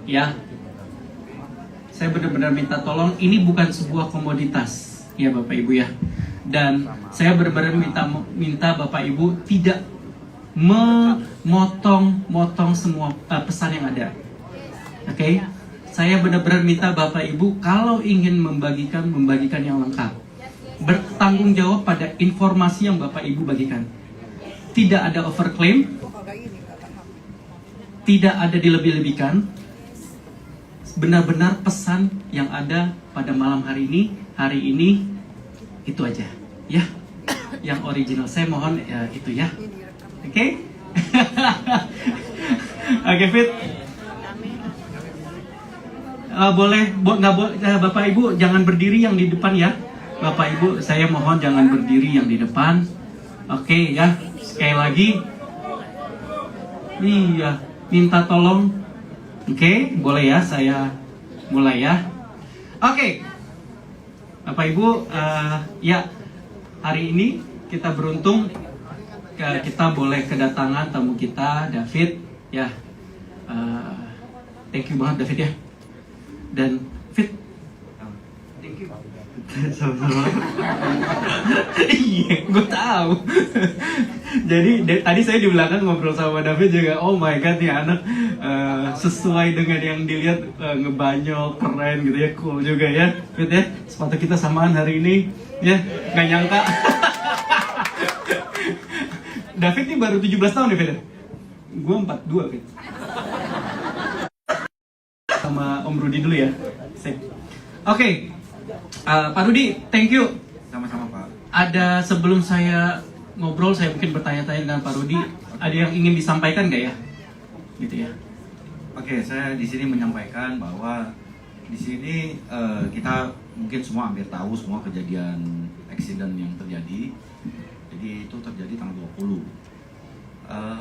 Ya, saya benar-benar minta tolong, ini bukan sebuah komoditas, ya Bapak Ibu ya. Dan saya benar-benar minta Bapak Ibu tidak memotong-motong semua pesan yang ada. Oke? Saya benar-benar minta Bapak Ibu kalau ingin membagikan yang lengkap. Bertanggung jawab pada informasi yang Bapak Ibu bagikan. Tidak ada overclaim, tidak ada dilebih-lebihkan. Benar-benar pesan yang ada pada malam hari ini itu aja, ya. Yang original. Saya mohon ya, itu ya. Oke? Oke, Fit. Boleh, Bapak Ibu jangan berdiri yang di depan ya. Bapak Ibu, saya mohon jangan berdiri yang di depan. Oke ya. Sekali lagi. Iya, minta tolong. Oke, boleh ya, saya mulai ya. Oke, Bapak Ibu, ya hari ini kita beruntung kita boleh kedatangan tamu kita, David, ya. Thank you banget David ya. Dan Fit, thank you. Sama-sama. Iya, gue tahu. Jadi tadi saya di belakang ngobrol sama David juga. Oh my god, nih anak sesuai dengan yang dilihat, ngebanyol, keren gitu ya, cool juga ya. Fit ya, sepatu kita samaan hari ini, ya nggak nyangka. David ini baru 17 tahun ya Fit ya? Gue 42 Fit. Sama Om Rudi dulu ya. Oke. Pak Rudi, thank you. Sama-sama Pak. Ada sebelum saya ngobrol, saya mungkin bertanya-tanya dengan Pak Rudi. Ada yang ingin disampaikan nggak ya? Gitu ya. Oke, saya di sini menyampaikan bahwa di sini kita mungkin semua hampir tahu semua kejadian accident yang terjadi. Jadi itu terjadi tanggal 20.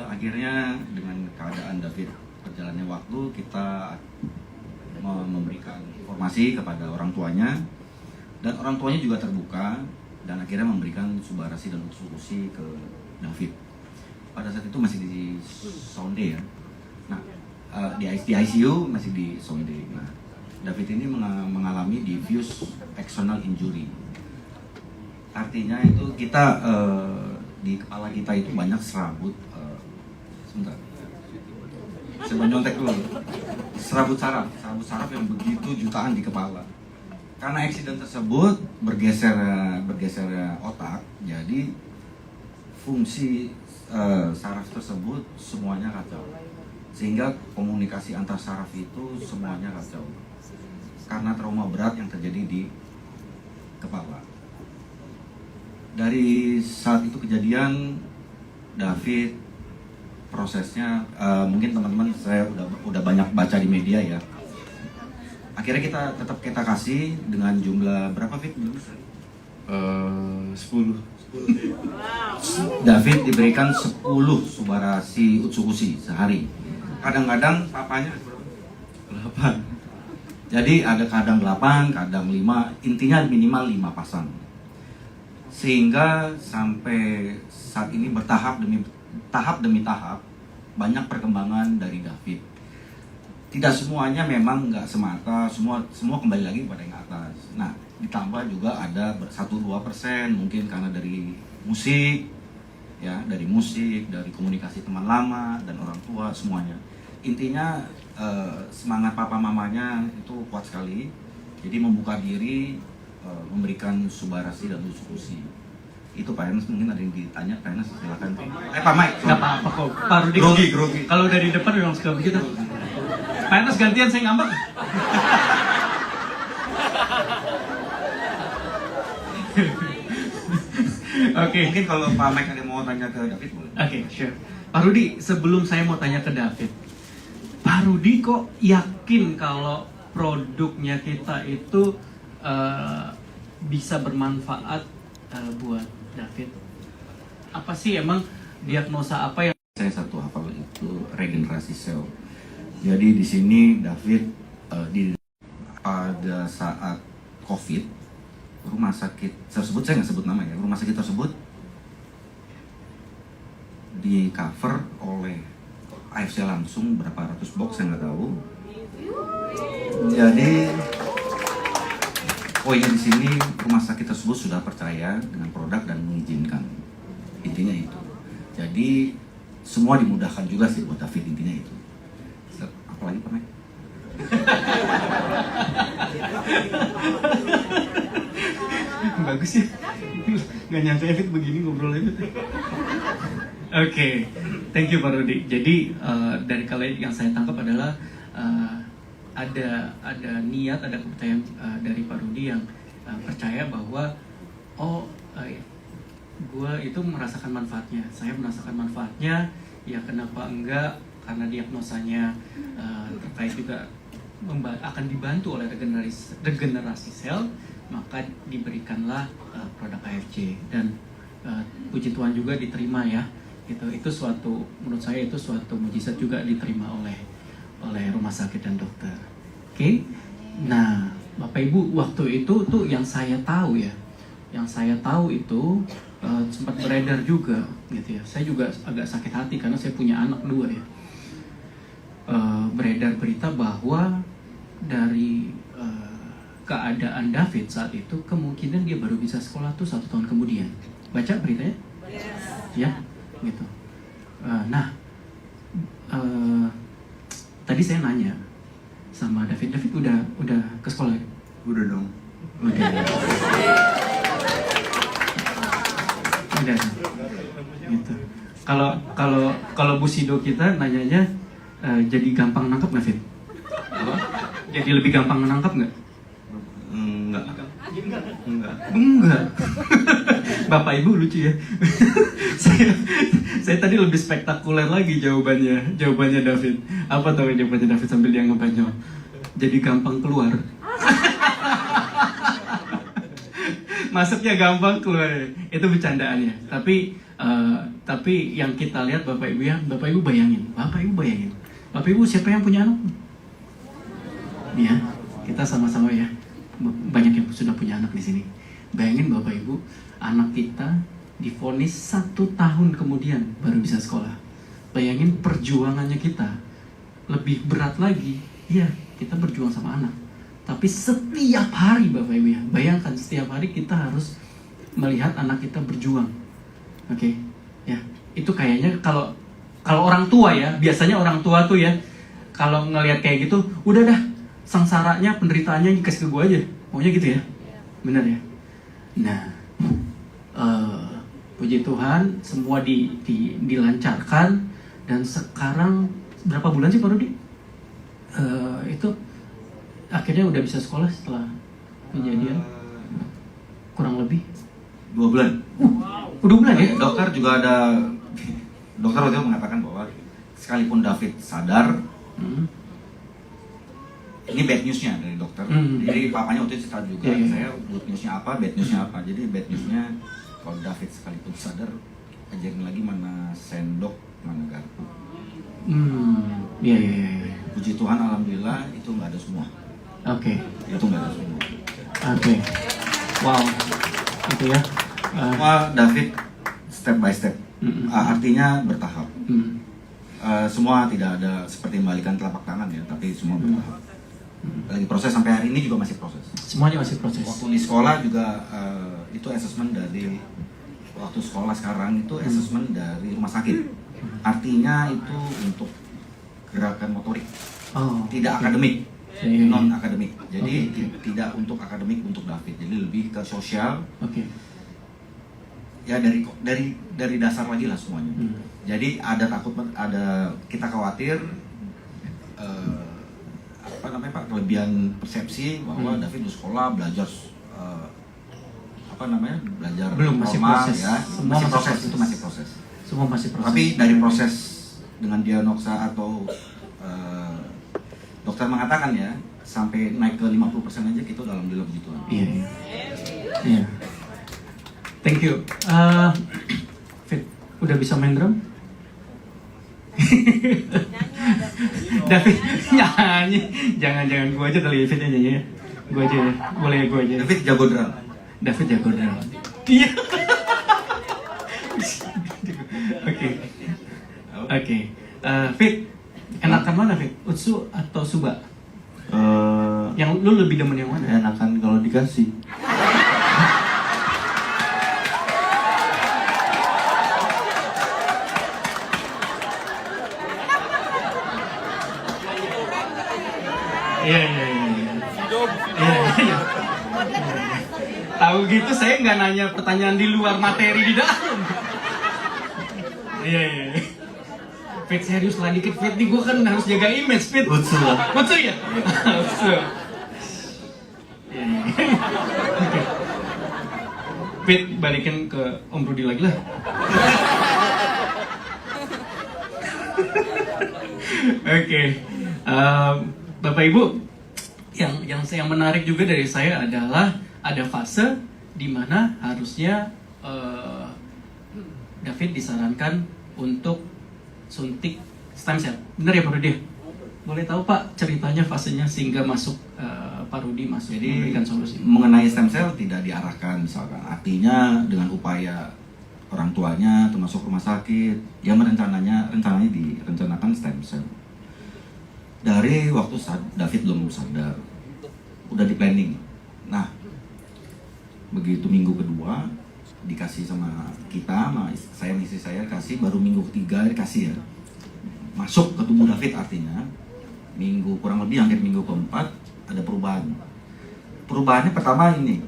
Akhirnya dengan keadaan David berjalannya waktu, kita memberikan informasi kepada orang tuanya, dan orang tuanya juga terbuka dan akhirnya memberikan subarasi dan ususi ke David. Pada saat itu masih di Sounde ya. Nah, di ICU masih di Sounde. Nah, David ini mengalami diffuse axonal injury. Artinya itu kita di kepala kita itu banyak serabut. Sebentar. Saya nyontek dulu. Serabut saraf yang begitu jutaan di kepala. Karena accident tersebut bergeser otak, jadi fungsi saraf tersebut semuanya kacau. Sehingga komunikasi antar saraf itu semuanya kacau. Karena trauma berat yang terjadi di kepala. Dari saat itu kejadian, David prosesnya mungkin teman-teman saya udah banyak baca di media ya. Akhirnya kita kasih dengan jumlah berapa Fit? 10. David diberikan 10 subarasi utsukushi sehari. Kadang-kadang papanya 8. Jadi ada kadang 8, kadang 5, intinya minimal 5 pasang. Sehingga sampai saat ini bertahap demi tahap banyak perkembangan dari David. Tidak semuanya memang nggak semata, semua kembali lagi kepada yang atas. Nah, ditambah juga ada 1-2% mungkin karena dari musik, ya, dari komunikasi teman lama dan orang tua semuanya. Intinya semangat papa mamanya itu kuat sekali. Jadi membuka diri, memberikan subarasi dan usukusi. Itu Pak Ernest, mungkin ada yang ditanya, Pak Ernest silakan. Pak Mike. Nggak apa-apa kok. Pak Rudi. Grogi. Kalau dari depan memang suka begitu. Pak Ernest gantian, saya ngambek. Oke. Mungkin kalau Pak Mike ada mau tanya ke David boleh. Oke, sure. Pak Rudi, sebelum saya mau tanya ke David, Pak Rudi kok yakin kalau produknya kita itu bisa bermanfaat buat David? Apa sih emang diagnosa apa yang Saya satu hafal itu regenerasi sel. Jadi di sini David pada saat COVID, rumah sakit tersebut, saya nggak sebut namanya, rumah sakit tersebut di cover oleh AFC langsung berapa ratus box saya nggak tahu, Jadi poinnya di sini rumah sakit tersebut sudah percaya dengan produk dan mengizinkan. Intinya itu. Jadi semua dimudahkan juga sih buat David, intinya itu. Apalagi pernah? Bagus ya. Nggak nyangka David begini ngobrolnya. Oke, thank you Pak Rudi. Jadi dari kalian yang saya tangkap adalah ada niat, ada kepercayaan dari Pak Rudi yang percaya bahwa gue itu merasakan manfaatnya, saya merasakan manfaatnya, ya kenapa enggak, karena diagnosanya terkait juga akan dibantu oleh regenerasi sel, maka diberikanlah produk AFC dan puji Tuhan juga diterima ya. Itu suatu, menurut saya itu suatu mujizat juga diterima oleh rumah sakit dan dokter. Oke. Nah, Bapak Ibu, waktu itu tuh yang saya tahu ya. Yang saya tahu itu sempat beredar juga gitu ya. Saya juga agak sakit hati karena saya punya anak 2 ya. Beredar berita bahwa dari keadaan David saat itu kemungkinan dia baru bisa sekolah tuh 1 tahun kemudian. Baca beritanya? Ya, gitu. Tadi saya nanya sama David udah ke sekolah? Udah dong. Udah. Udah. Gitu. Kalau Bu Sido kita nanyanya jadi gampang nangkap nggak, Fit? Jadi lebih gampang menangkap nggak? Enggak. Bapak Ibu lucu ya. saya tadi lebih spektakuler lagi jawabannya David. Apa tahu jawabannya David sambil dia ngebanyol? Jadi gampang keluar. Masuknya gampang, keluar. Itu bercandaannya. Tapi yang kita lihat Bapak Ibu ya, Bapak Ibu bayangin. Bapak Ibu siapa yang punya anak? Ya, kita sama-sama ya. Banyak yang sudah punya anak di sini. Bayangin Bapak Ibu, anak kita divonis 1 tahun kemudian baru bisa sekolah. Bayangin perjuangannya kita lebih berat lagi. Iya, kita berjuang sama anak. Tapi setiap hari Bapak Ibu ya, bayangkan setiap hari kita harus melihat anak kita berjuang. Oke, ya itu kayaknya kalau orang tua ya, biasanya orang tua tuh ya, kalau ngelihat kayak gitu, udah dah sengsaranya, penderitaannya dikasih ke gue aja, maunya gitu ya, benar ya. Nah, puji Tuhan semua dilancarkan dan sekarang berapa bulan sih Pak Rudi? Itu akhirnya udah bisa sekolah setelah kejadian kurang lebih 2 bulan. Udah bulan ya? Dokter waktu itu mengatakan bahwa sekalipun David sadar, ini bad newsnya dari dokter. Jadi papanya waktu itu cerita juga, saya good newsnya apa, bad newsnya apa. Jadi bad newsnya kalau David sekalipun sadar, ajarin lagi mana sendok, mana garpu. Iya. Puji Tuhan, alhamdulillah itu nggak ada semua. Oke. Itu nggak ada semua. Oke. Wow. Itu ya. Semua David step by step. Artinya bertahap. Semua tidak ada seperti membalikan telapak tangan ya, tapi semua bertahap. Lagi proses sampai hari ini juga masih proses. Semuanya masih proses. Waktu di sekolah juga itu assessment dari waktu sekolah sekarang itu assessment dari rumah sakit. Artinya itu untuk gerakan motorik, tidak akademik, non akademik. Jadi tidak untuk akademik untuk David. Jadi lebih ke sosial. Ya dari dasar lagi lah semuanya. Jadi ada kita khawatir kelebihan persepsi bahwa David di sekolah belajar belajar belum, masih normal, proses ya. Semua masih proses. Itu masih proses. Semua masih proses. Tapi dari proses dengan diagnosa atau dokter mengatakan ya sampai naik ke 50% aja kita udah alhamdulillah puji Tuhan. Iya. Thank you. Fit, udah bisa main drum? David nyanyi. Jangan gue aja kali Fit nyanyi ya. Gue aja ya. Boleh gue aja. David jago drum. Iya. Oke. Fit, enakan mana Fit? Utsu atau Suba? Yang lu lebih demen yang mana? enakan kalau dikasih. Iya. Tahu gitu saya nggak nanya pertanyaan di luar materi di dalam. Iya. Fit serius lah dikit Fit, nih gue kan harus jaga image Fit. Betul lah. Betul ya? Betul. Iya. Oke. Fit balikin ke Om Rudi lagi lah. Oke. Bapak Ibu, yang menarik juga dari saya adalah ada fase di mana harusnya David disarankan untuk suntik stem cell. Benar ya Pak Rudi? Boleh tahu Pak ceritanya fasenya sehingga masuk Pak Rudi masuk Jadi memberikan solusi. mengenai stem cell tidak diarahkan misalkan, artinya dengan upaya orang tuanya termasuk rumah sakit yang rencananya direncanakan stem cell. Dari waktu David belum sadar, udah di planning. Nah, begitu minggu kedua dikasih sama kita, sama saya istri saya kasih, baru minggu ketiga dikasih ya, masuk ke tubuh David, artinya minggu kurang lebih hampir minggu keempat ada perubahan. Perubahannya pertama ini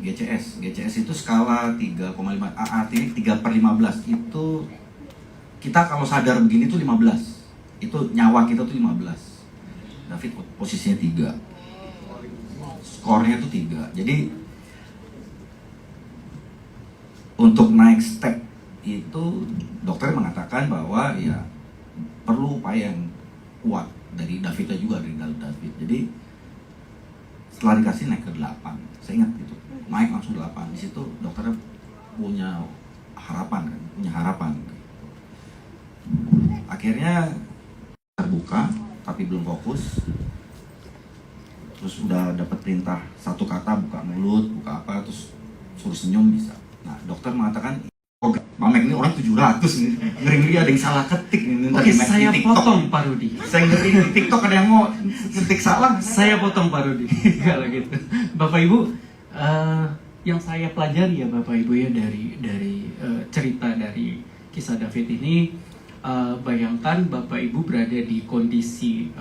GCS itu skala 3,5, artinya 3/15 itu kita kalau sadar begini tuh 15. Itu nyawa kita tuh 15. David posisinya 3. Skornya tuh 3. Jadi untuk naik step itu dokter mengatakan bahwa ya perlu upaya yang kuat dari Davidnya juga, dari David. Jadi setelah dikasih naik ke 8. Saya ingat gitu. Naik langsung 8. Di situ dokternya punya harapan kan, Akhirnya terbuka tapi belum fokus, terus udah dapat perintah satu kata buka mulut, buka apa, terus suruh senyum bisa. Nah dokter mengatakan, oh Mamek ini orang 700 nih, ngeri-ngeri ada yang salah ketik nih. Oke, saya potong Pak Rudi. Saya ngeri di TikTok ada yang mau ketik salah. Saya potong Pak Rudi. Kalau gitu, Bapak Ibu, yang saya pelajari ya Bapak Ibu ya dari cerita dari kisah David ini, bayangkan Bapak Ibu berada di kondisi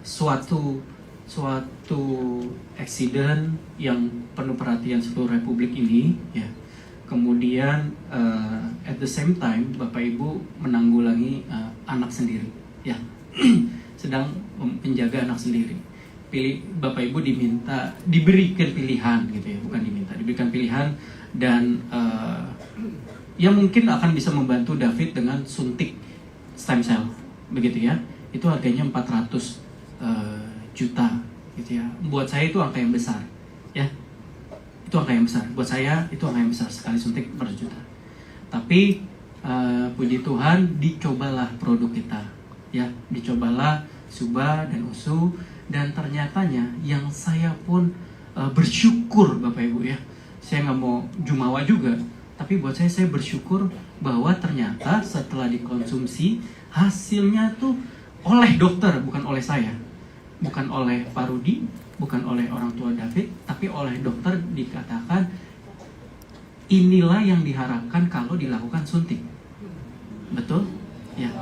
suatu accident yang penuh perhatian seluruh Republik ini ya. Kemudian at the same time Bapak Ibu menanggulangi anak sendiri ya. Sedang menjaga anak sendiri. Bapak Ibu diberikan pilihan gitu ya, diberikan pilihan dan yang mungkin akan bisa membantu David dengan suntik stem cell, begitu ya. Itu harganya 400 juta, gitu ya. Buat saya itu angka yang besar, ya. Itu angka yang besar. Buat saya itu angka yang besar, sekali suntik 400 juta. Tapi puji Tuhan dicobalah produk kita, ya. Dicobalah Suba dan Usu, dan ternyatanya yang saya pun bersyukur Bapak Ibu ya. Saya nggak mau jumawa juga. Tapi buat saya bersyukur bahwa ternyata setelah dikonsumsi hasilnya tuh oleh dokter, bukan oleh saya, bukan oleh Pak Rudi, bukan oleh orang tua David, tapi oleh dokter dikatakan inilah yang diharapkan kalau dilakukan suntik. Betul? Ya.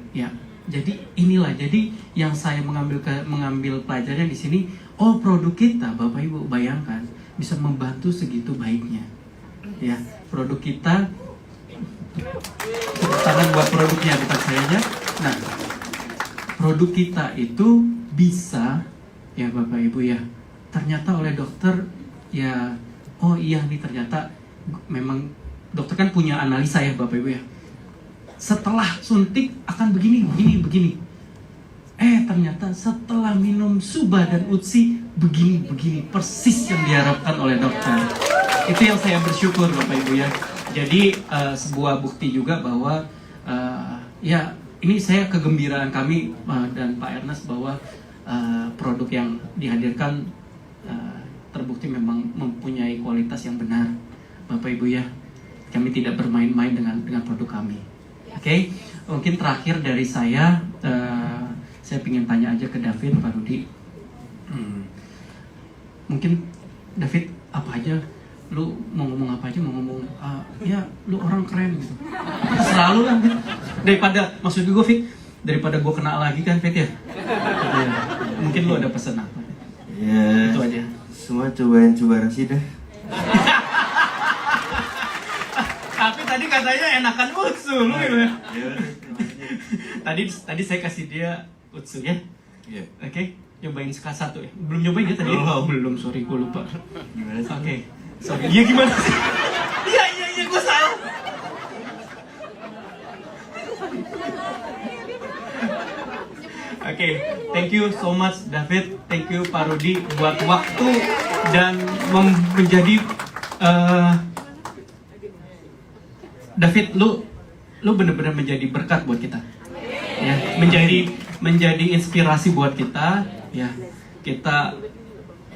Ya. Jadi inilah, jadi yang saya mengambil pelajarannya di sini, oh produk kita Bapak Ibu bayangkan bisa membantu segitu baiknya. Ya, produk kita, tangan buat produknya bukan saya aja. Nah, produk kita itu bisa ya Bapak Ibu ya, ternyata oleh dokter ya, oh iya nih ternyata memang dokter kan punya analisa ya Bapak Ibu ya, setelah suntik akan begini ternyata setelah minum Suba dan Utsi begini persis yang diharapkan oleh dokter. Itu yang saya bersyukur Bapak Ibu ya. Jadi sebuah bukti juga bahwa ya ini saya kegembiraan kami dan Pak Ernest bahwa produk yang dihadirkan terbukti memang mempunyai kualitas yang benar Bapak Ibu ya. Kami tidak bermain-main dengan produk kami. Oke, mungkin terakhir dari saya saya pengen tanya aja ke David, Pak Rudi. Mungkin David apa aja, lu mau ngomong apa aja, mau ngomong ya lu orang keren gitu. Selalu kan, daripada maksud gue Fit, daripada gue kena lagi kan Fit ya. Ya, mungkin lu ada pesan apa? Ya, Itu aja. semua cobain juara sih dah. Tapi tadi katanya enakan Utsu, lu gimana? Ya udah, terima kasih. Tadi saya kasih dia Utsu ya. Iya. Oke, nyobain kelas 1 ya. Belum nyobain ya tadi? Belum, sorry gue lupa. Gimana sih? Oke. Sorry. Iya gimana sih? Iya, gue salah. Oke, thank you so much David, thank you Pak Rudi buat waktu dan menjadi David, lu benar-benar menjadi berkat buat kita, ya, menjadi inspirasi buat kita, ya, kita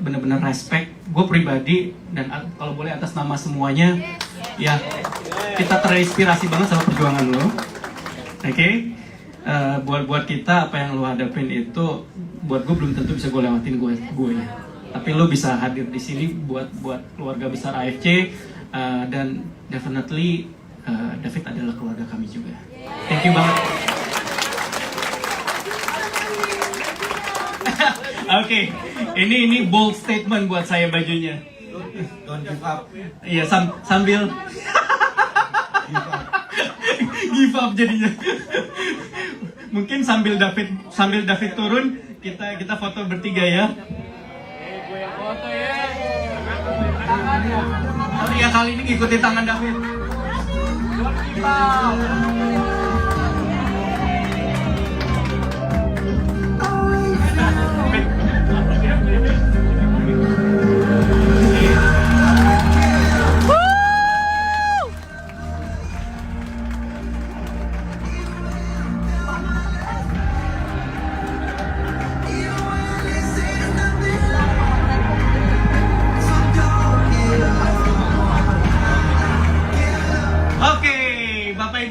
benar-benar respect. Gue pribadi dan kalau boleh atas nama semuanya, ya, kita terinspirasi banget sama perjuangan lo, oke? Buat kita apa yang lo hadapin itu, buat gue belum tentu bisa gue lewatin gue ya. Tapi lo bisa hadir di sini buat keluarga besar AFC, dan definitely David adalah keluarga kami juga. Thank you banget. Oke, ini bold statement buat saya bajunya. Don't give up. Iya, sambil give up jadinya. Mungkin sambil David turun, kita foto bertiga ya. Oh iya, kali ini ngikutin tangan David. Don't give up.